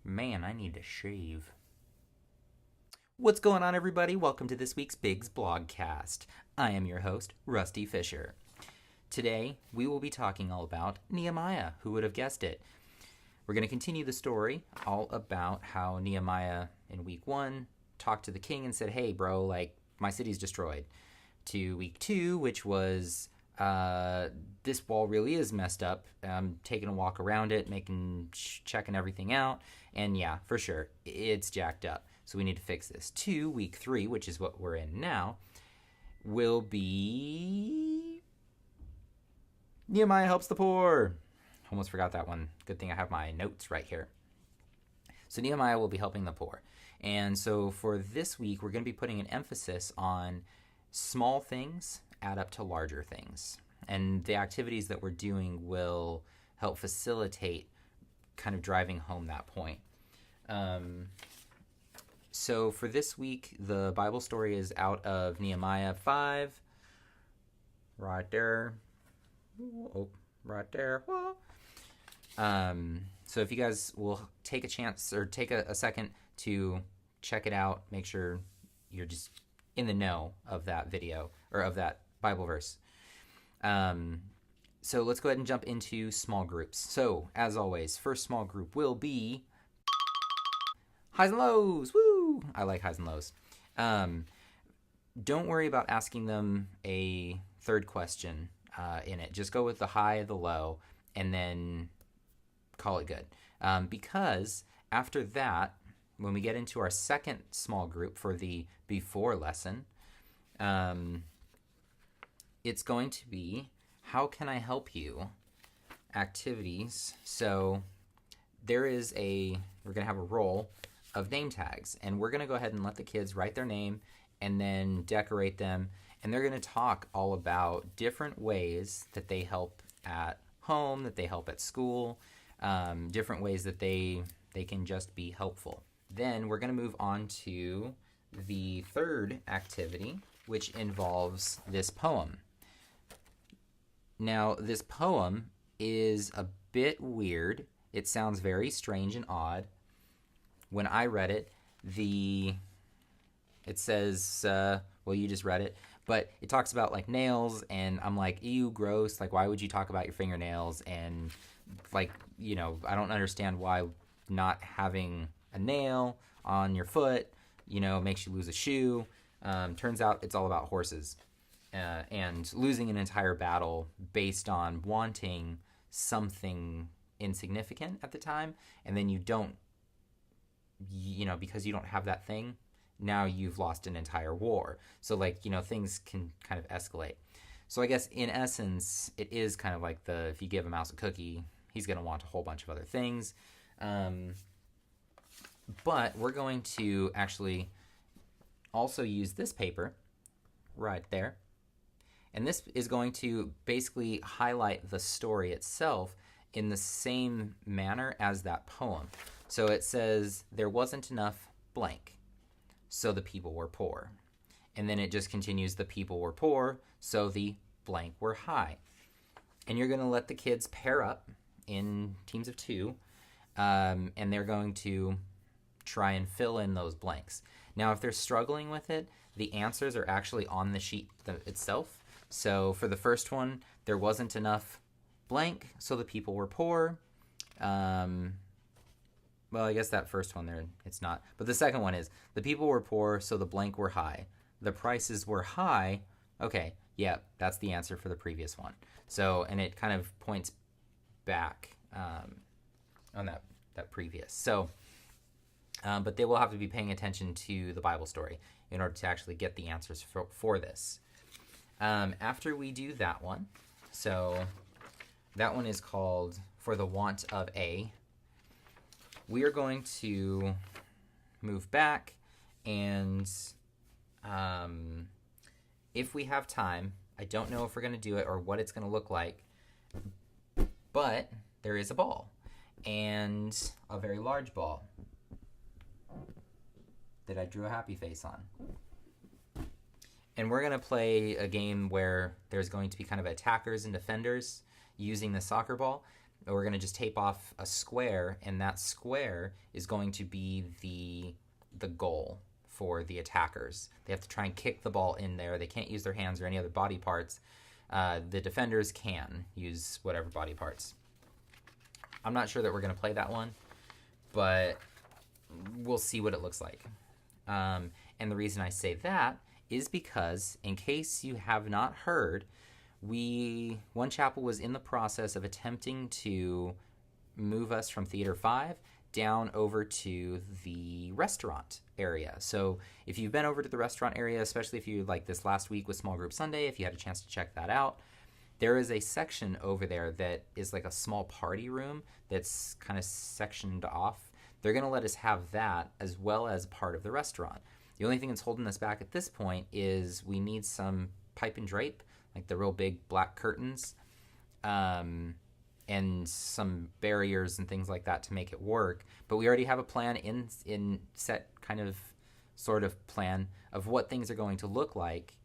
Man, I need to shave. What's going on, everybody? Welcome to this week's Biggs Blogcast. I am your host, Rusty Fisher. Today, we will be talking all about Nehemiah. Who would have guessed it? We're going to continue the story all about how Nehemiah in week 1 talked to the king and said, hey, bro, my city's destroyed. To week 2, which was, this wall really is messed up. Taking a walk around it, checking everything out. And yeah, for sure, it's jacked up. So we need to fix this. To week 3, which is what we're in now, will be Nehemiah helps the poor. Almost forgot that one. Good thing I have my notes right here. So Nehemiah will be helping the poor. And so for this week, we're going to be putting an emphasis on small things add up to larger things. And the activities that we're doing will help facilitate kind of driving home that point. So for this week, the Bible story is out of Nehemiah 5. Right there. Oh, right there. So if you guys will take a chance or take a second to check it out, make sure you're just in the know of that video or of that Bible verse. So let's go ahead and jump into small groups. So as always, first small group will be highs and lows. Woo! I like highs and lows. Don't worry about asking them a third question in it. Just go with the high, the low, and then call it good. Because after that, when we get into our second small group for the before lesson, it's going to be how can I help you activities. So we're going to have a roll of name tags, and we're going to go ahead and let the kids write their name and then decorate them, and they're going to talk all about different ways that they help at home, that they help at school, different ways that they can just be helpful. Then we're going to move on to the third activity, which involves this poem. Now, this poem is a bit weird. It sounds very strange and odd. When I read it, it says, well, you just read it, but it talks about like nails, and I'm like, ew, gross. Like, why would you talk about your fingernails? And I don't understand why not having a nail on your foot, makes you lose a shoe. Turns out it's all about horses and losing an entire battle based on wanting something insignificant at the time, and then you don't, because you don't have that thing, now you've lost an entire war. So things can kind of escalate. So I guess in essence, it is kind of like if you give a mouse a cookie, he's going to want a whole bunch of other things. But we're going to actually also use this paper right there. And this is going to basically highlight the story itself in the same manner as that poem. So it says, there wasn't enough blank, so the people were poor. And then it just continues, the people were poor, so the blank were high. And you're going to let the kids pair up in teams of 2, and they're going to try and fill in those blanks. Now, if they're struggling with it, the answers are actually on the sheet itself. So for the first one, there wasn't enough blank, so the people were poor. Well, I guess that first one there, it's not. But the second one is, the people were poor, so the blank were high. The prices were high. Okay, yeah, that's the answer for the previous one. So, and it kind of points back on that previous. So, but they will have to be paying attention to the Bible story in order to actually get the answers for this. After we do that one, so that one is called For the Want of A. We are going to move back, and if we have time, I don't know if we're going to do it or what it's going to look like, but there is a ball, and a very large ball that I drew a happy face on. And we're going to play a game where there's going to be kind of attackers and defenders using the soccer ball. we're going to just tape off a square, and that square is going to be the goal for the attackers. They have to try and kick the ball in there. They can't use their hands or any other body parts. The defenders can use whatever body parts. I'm not sure that we're going to play that one, but we'll see what it looks like. And the reason I say that is because, in case you have not heard, One Chapel was in the process of attempting to move us from Theater 5 down over to the restaurant area. So if you've been over to the restaurant area, especially if you, like this last week with Small Group Sunday, if you had a chance to check that out, there is a section over there that is like a small party room that's kind of sectioned off. They're going to let us have that as well as part of the restaurant. The only thing that's holding us back at this point is we need some pipe and drape, like the real big black curtains, and some barriers and things like that to make it work. But we already have a plan in set, kind of sort of plan of what things are going to look like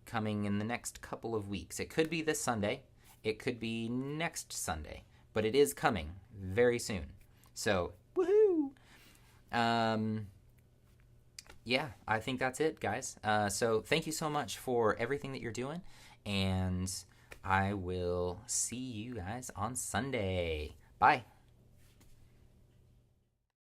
coming in the next couple of weeks. It could be this Sunday, it could be next Sunday, but it is coming very soon. So, woohoo! Yeah, I think that's it, guys. So thank you so much for everything that you're doing, and I will see you guys on Sunday. Bye.